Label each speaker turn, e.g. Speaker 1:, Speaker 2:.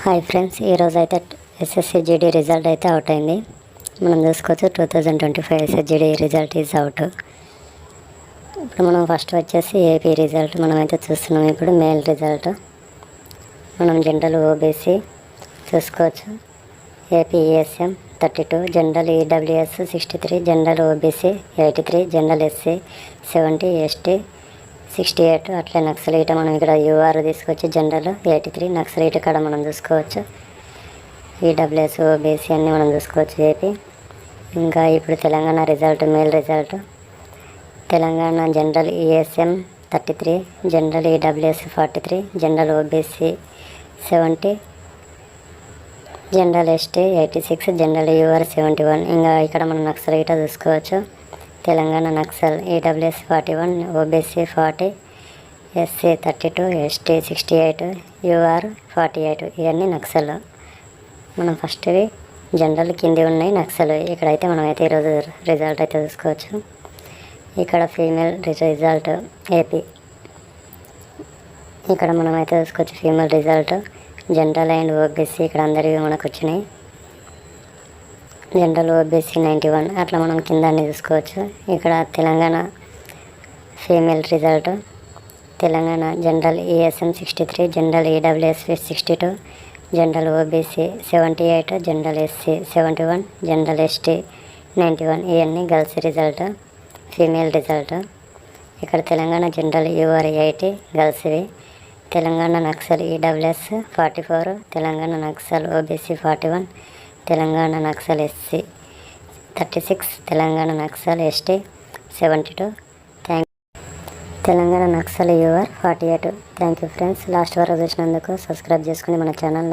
Speaker 1: Hi friends, ఈరోజు అయితే SSC GD result అయితే అవుట్ అయింది. మనం చూసుకోవచ్చు 2025 ఎస్ఎస్జిడి రిజల్ట్ ఈజ్ అవుట్. ఇప్పుడు మనం ఫస్ట్ వచ్చేసి ఏపీ రిజల్ట్ మనం అయితే చూస్తున్నాం. ఇప్పుడు మేల్ రిజల్ట్ మనం జనరల్ ఓబీసీ చూసుకోవచ్చు. AP ESM 32, general EWS 63, general OBC 83, general SC 70, ST 68. అట్లే నక్సలైట్ మనం ఇక్కడ యూఆర్ తీసుకొచ్చి జనరల్ 83, నక్సలైట్ ఇక్కడ మనం చూసుకోవచ్చు. ఈడబ్ల్యూఎస్ ఓబీసీ అన్నీ మనం చూసుకోవచ్చు ఏపీ. ఇంకా ఇప్పుడు Telangana result male result Telangana general ESM 33, general EWS 43, general OBC 70, general ST 86, general UR 71. ఇంకా ఇక్కడ మనం నక్సలైట్ చూసుకోవచ్చు. Telangana Naxal EWS 41, OBC 40, SC 32, ST 68, UR 48. ఇవన్నీ నక్సల్. మనం ఫస్ట్వి జనరల్ కింది ఉన్నాయి నక్సల్. ఇక్కడైతే మనం అయితే ఈరోజు రిజల్ట్ అయితే చూసుకోవచ్చు. ఇక్కడ ఫీమేల్ రిజల్ట్ ఏపీ. ఇక్కడ మనం అయితే చూసుకోవచ్చు female result general and OBC ఇక్కడ అందరివి మనకు వచ్చినాయి. జనరల్ ఓబీసీ 91 అట్లా మనం కింద అన్ని చూసుకోవచ్చు. ఇక్కడ Telangana female result Telangana general ESM 63, general EWS 62, general OBC 78, general SC 71, general ST 91. ఇవన్నీ గర్ల్స్ రిజల్ట్ ఫీమేల్ రిజల్ట్. ఇక్కడ తెలంగాణ జనరల్ యూఆర్ 80 గర్ల్స్వి. Telangana Naxal EWS 44, Telangana Naxal OBC 41, Telangana Naxal SC 36, Telangana Naxal ST 72. Telangana Naxal UR 48. Thank you friends. Last వరకు చూసినందుకు సబ్స్క్రైబ్ చేసుకుని మన ఛానల్